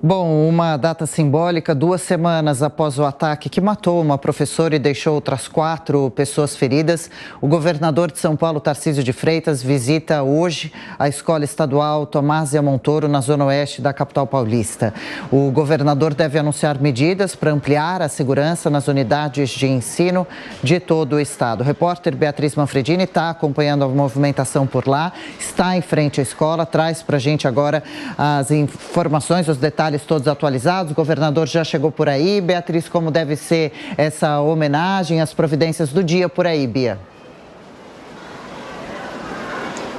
Bom, uma data simbólica, 2 semanas após o ataque que matou uma professora e deixou outras 4 pessoas feridas, o governador de São Paulo, Tarcísio de Freitas, visita hoje a Escola Estadual Tomásia Montoro, na zona oeste da capital paulista. O governador deve anunciar medidas para ampliar a segurança nas unidades de ensino de todo o estado. O repórter Beatriz Manfredini está acompanhando a movimentação por lá, está em frente à escola, traz para a gente agora as informações, os detalhes todos atualizados. O governador já chegou por aí. Beatriz, como deve ser essa homenagem, as providências do dia por aí, Bia?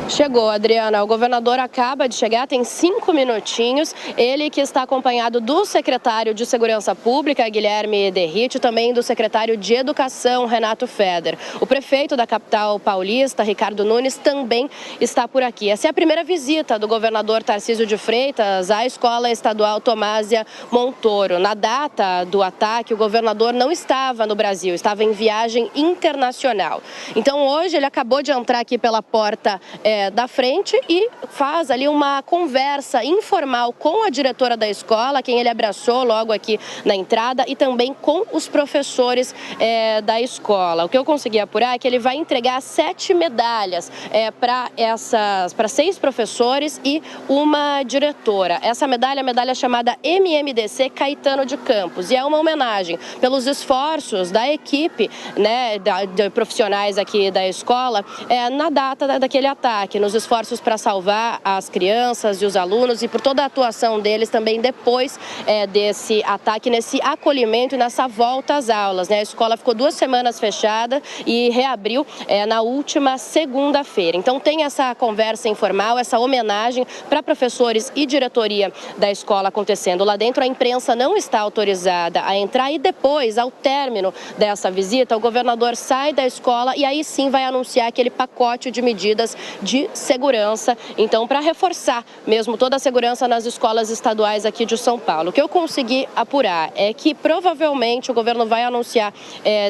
Chegou, Adriana. O governador acaba de chegar, tem 5 minutinhos. Ele que está acompanhado do secretário de Segurança Pública, Guilherme Derrite, e também do secretário de Educação, Renato Feder. O prefeito da capital paulista, Ricardo Nunes, também está por aqui. Essa é a primeira visita do governador Tarcísio de Freitas à Escola Estadual Tomásia Montoro. Na data do ataque, o governador não estava no Brasil, estava em viagem internacional. Então, hoje, ele acabou de entrar aqui pela porta da frente e faz ali uma conversa informal com a diretora da escola, quem ele abraçou logo aqui na entrada, e também com os professores da escola. O que eu consegui apurar é que ele vai entregar 7 medalhas para 6 professores e uma diretora. Essa medalha é a medalha chamada MMDC Caetano de Campos, e é uma homenagem pelos esforços da equipe, de profissionais aqui da escola na data daquele ataque, nos esforços para salvar as crianças e os alunos, e por toda a atuação deles também depois desse ataque, nesse acolhimento e nessa volta às aulas. A escola ficou 2 semanas fechada e reabriu na última segunda-feira. Então tem essa conversa informal, essa homenagem para professores e diretoria da escola acontecendo lá dentro. A imprensa não está autorizada a entrar, e depois, ao término dessa visita, o governador sai da escola e aí sim vai anunciar aquele pacote de medidas de segurança, então, para reforçar mesmo toda a segurança nas escolas estaduais aqui de São Paulo. O que eu consegui apurar é que provavelmente o governo vai anunciar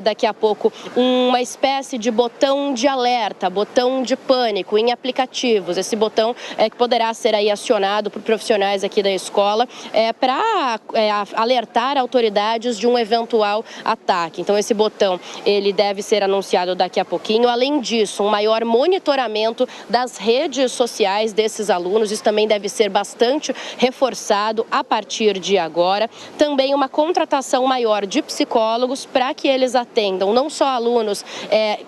daqui a pouco uma espécie de botão de alerta, botão de pânico em aplicativos. Esse botão que poderá ser aí acionado por profissionais aqui da escola para alertar autoridades de um eventual ataque. Então, esse botão ele deve ser anunciado daqui a pouquinho. Além disso, um maior monitoramento das redes sociais desses alunos, isso também deve ser bastante reforçado a partir de agora. Também uma contratação maior de psicólogos para que eles atendam não só alunos,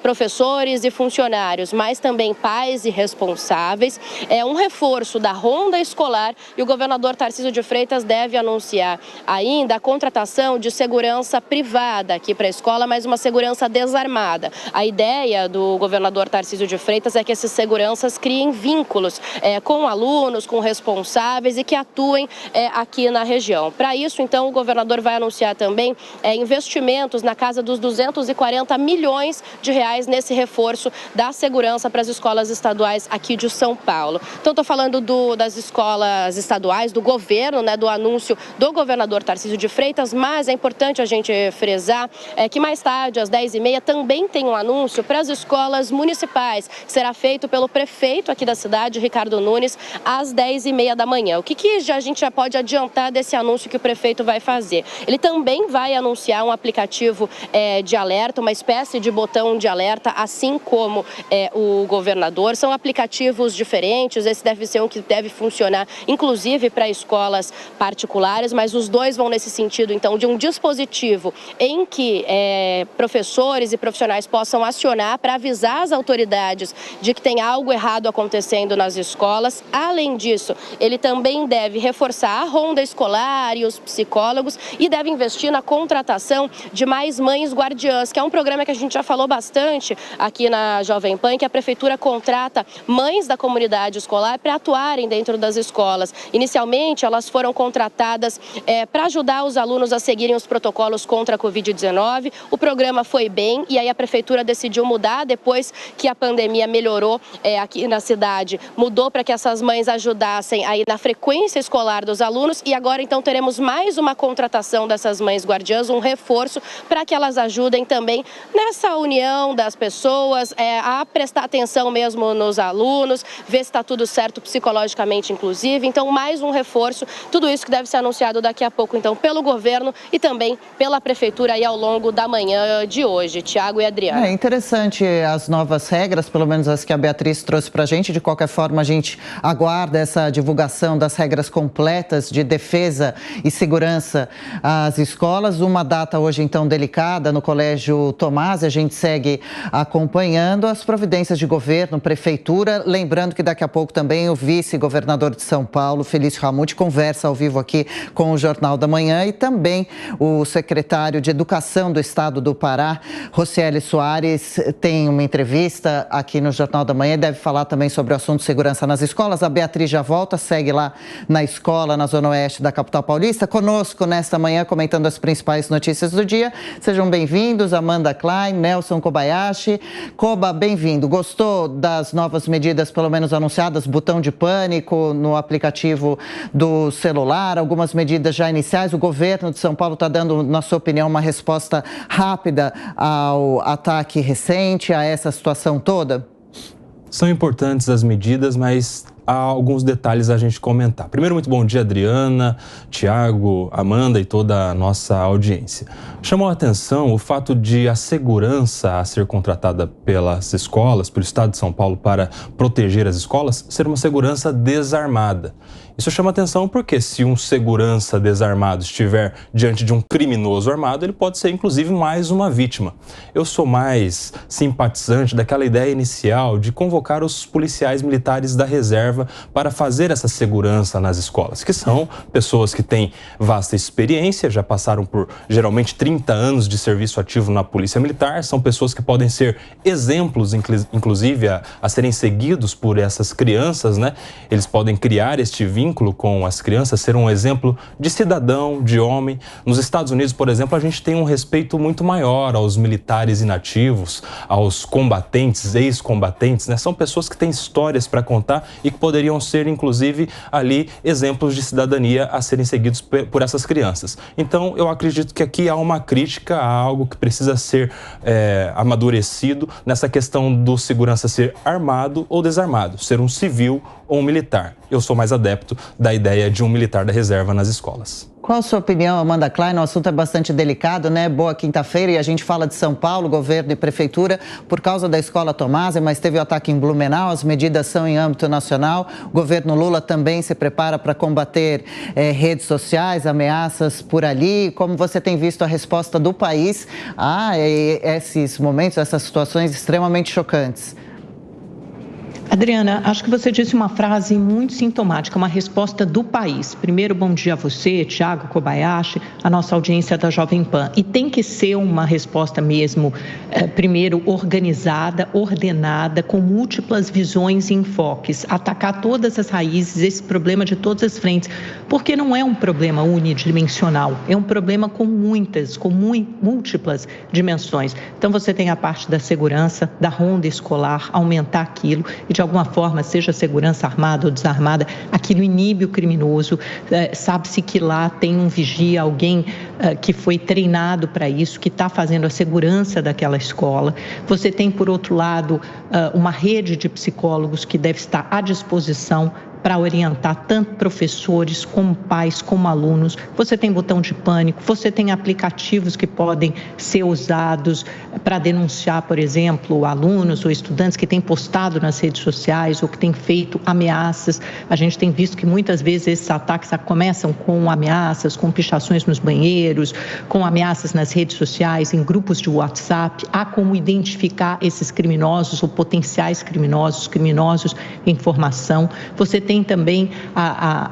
professores e funcionários, mas também pais e responsáveis. Um reforço da ronda escolar, e o governador Tarcísio de Freitas deve anunciar ainda a contratação de segurança privada aqui para a escola, mas uma segurança desarmada. A ideia do governador Tarcísio de Freitas é que esses seguranças criem vínculos com alunos, com responsáveis, e que atuem aqui na região. Para isso, então, o governador vai anunciar também investimentos na casa dos 240 milhões de reais nesse reforço da segurança para as escolas estaduais aqui de São Paulo. Então, estou falando das escolas estaduais, do governo, do anúncio do governador Tarcísio de Freitas, mas é importante a gente frisar que mais tarde, às 10h30, também tem um anúncio para as escolas municipais, que será feito pelo prefeito aqui da cidade, Ricardo Nunes, às 10h30 da manhã. O que a gente já pode adiantar desse anúncio que o prefeito vai fazer? Ele também vai anunciar um aplicativo de alerta, uma espécie de botão de alerta, assim como o governador. São aplicativos diferentes, esse deve ser um que deve funcionar, inclusive, para escolas particulares, mas os dois vão nesse sentido, então, de um dispositivo em que professores e profissionais possam acionar para avisar as autoridades de que tem algo errado acontecendo nas escolas. Além disso, ele também deve reforçar a ronda escolar e os psicólogos, e deve investir na contratação de mais mães guardiãs, que é um programa que a gente já falou bastante aqui na Jovem Pan, que a prefeitura contrata mães da comunidade escolar para atuarem dentro das escolas. Inicialmente, elas foram contratadas para ajudar os alunos a seguirem os protocolos contra a Covid-19. O programa foi bem, e aí a prefeitura decidiu mudar depois que a pandemia melhorou aqui na cidade mudou para que essas mães ajudassem aí na frequência escolar dos alunos e agora então teremos mais uma contratação dessas mães guardiãs, um reforço para que elas ajudem também nessa união das pessoas, a prestar atenção mesmo nos alunos, ver se está tudo certo psicologicamente inclusive. Então mais um reforço, tudo isso que deve ser anunciado daqui a pouco então pelo governo e também pela prefeitura aí ao longo da manhã de hoje. Tiago e Adriana. É interessante as novas regras, pelo menos as que a Beatriz trouxe para a gente. De qualquer forma, a gente aguarda essa divulgação das regras completas de defesa e segurança às escolas. Uma data hoje, então, delicada no Colégio Tomás. A gente segue acompanhando as providências de governo, prefeitura. Lembrando que daqui a pouco também o vice-governador de São Paulo, Felício Ramute, conversa ao vivo aqui com o Jornal da Manhã e também o secretário de Educação do Estado do Pará, Rocieli Soares, tem uma entrevista aqui no Jornal da Manhã e deve falar também sobre o assunto segurança nas escolas. A Beatriz já volta, segue lá na escola, na Zona Oeste da capital paulista, conosco nesta manhã, comentando as principais notícias do dia. Sejam bem-vindos, Amanda Klein, Nelson Kobayashi. Koba, bem-vindo. Gostou das novas medidas, pelo menos anunciadas? Botão de pânico no aplicativo do celular, algumas medidas já iniciais. O governo de São Paulo está dando, na sua opinião, uma resposta rápida ao ataque recente, a essa situação toda? São importantes as medidas, mas há alguns detalhes a gente comentar. Primeiro, muito bom dia, Adriana, Tiago, Amanda e toda a nossa audiência. Chamou a atenção o fato de a segurança a ser contratada pelas escolas, pelo Estado de São Paulo para proteger as escolas, ser uma segurança desarmada. Isso chama atenção porque se um segurança desarmado estiver diante de um criminoso armado, ele pode ser inclusive mais uma vítima. Eu sou mais simpatizante daquela ideia inicial de convocar os policiais militares da reserva para fazer essa segurança nas escolas, que são pessoas que têm vasta experiência, já passaram por geralmente 30 anos de serviço ativo na Polícia Militar, são pessoas que podem ser exemplos, inclusive, a serem seguidos por essas crianças, né? Eles podem criar este vínculo com as crianças, ser um exemplo de cidadão, de homem. Nos Estados Unidos, por exemplo, a gente tem um respeito muito maior aos militares inativos, aos combatentes, ex-combatentes, né? São pessoas que têm histórias para contar e que poderiam ser, inclusive, ali exemplos de cidadania a serem seguidos por essas crianças. Então, eu acredito que aqui há uma crítica a algo que precisa ser amadurecido nessa questão do segurança ser armado ou desarmado, ser um civil ou um militar. Eu sou mais adepto da ideia de um militar da reserva nas escolas. Qual a sua opinião, Amanda Klein? O assunto é bastante delicado, né? Boa quinta-feira e a gente fala de São Paulo, governo e prefeitura, por causa da escola Tomás, mas teve o ataque em Blumenau, as medidas são em âmbito nacional. O governo Lula também se prepara para combater redes sociais, ameaças por ali. Como você tem visto a resposta do país a esses momentos, essas situações extremamente chocantes? Adriana, acho que você disse uma frase muito sintomática, uma resposta do país. Primeiro, bom dia a você, Tiago, Kobayashi, a nossa audiência da Jovem Pan. E tem que ser uma resposta mesmo, primeiro, organizada, ordenada, com múltiplas visões e enfoques. Atacar todas as raízes, esse problema de todas as frentes, porque não é um problema unidimensional, é um problema com múltiplas dimensões. Então, você tem a parte da segurança, da ronda escolar, aumentar aquilo e, de alguma forma, seja segurança armada ou desarmada, aquilo inibe o criminoso. Sabe-se que lá tem um vigia, alguém que foi treinado para isso, que está fazendo a segurança daquela escola. Você tem, por outro lado, uma rede de psicólogos que deve estar à disposição para orientar tanto professores, como pais, como alunos. Você tem botão de pânico, você tem aplicativos que podem ser usados para denunciar, por exemplo, alunos ou estudantes que têm postado nas redes sociais ou que têm feito ameaças. A gente tem visto que muitas vezes esses ataques começam com ameaças, com pichações nos banheiros, com ameaças nas redes sociais, em grupos de WhatsApp. Há como identificar esses criminosos ou potenciais criminosos em formação. Você tem tem também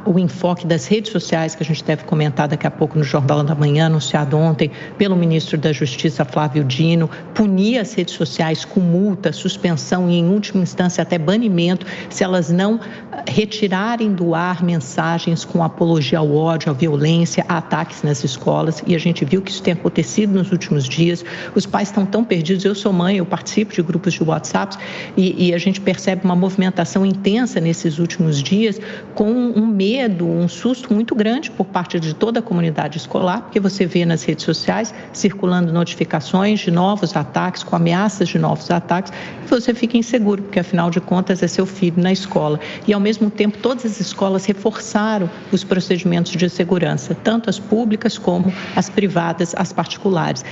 o enfoque das redes sociais, que a gente deve comentar daqui a pouco no Jornal da Manhã, anunciado ontem pelo ministro da Justiça, Flávio Dino, punir as redes sociais com multa, suspensão e, em última instância, até banimento, se elas não retirarem do ar mensagens com apologia ao ódio, à violência, a ataques nas escolas. E a gente viu que isso tem acontecido nos últimos dias. Os pais estão tão perdidos. Eu sou mãe, eu participo de grupos de WhatsApp e a gente percebe uma movimentação intensa nesses últimos dias, com um medo, um susto muito grande por parte de toda a comunidade escolar, porque você vê nas redes sociais circulando notificações de novos ataques, com ameaças de novos ataques, e você fica inseguro, porque afinal de contas é seu filho na escola. E ao mesmo tempo todas as escolas reforçaram os procedimentos de segurança, tanto as públicas como as privadas, as particulares.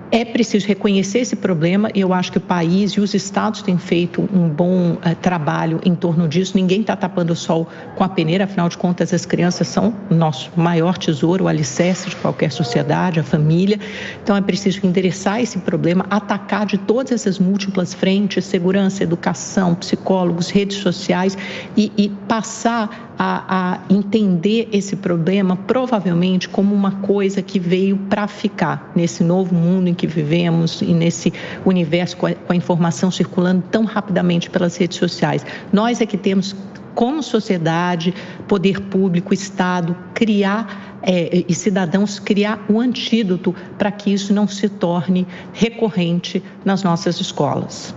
É preciso reconhecer esse problema e eu acho que o país e os estados têm feito um bom trabalho em torno disso. Ninguém está tapando o sol com a peneira, afinal de contas as crianças são o nosso maior tesouro, o alicerce de qualquer sociedade, a família. Então é preciso endereçar esse problema, atacar de todas essas múltiplas frentes, segurança, educação, psicólogos, redes sociais e passar a entender esse problema provavelmente como uma coisa que veio para ficar nesse novo mundo em que vivemos e nesse universo com a informação circulando tão rapidamente pelas redes sociais. Nós é que temos, como sociedade, poder público, Estado, criar e cidadãos, criar um antídoto para que isso não se torne recorrente nas nossas escolas.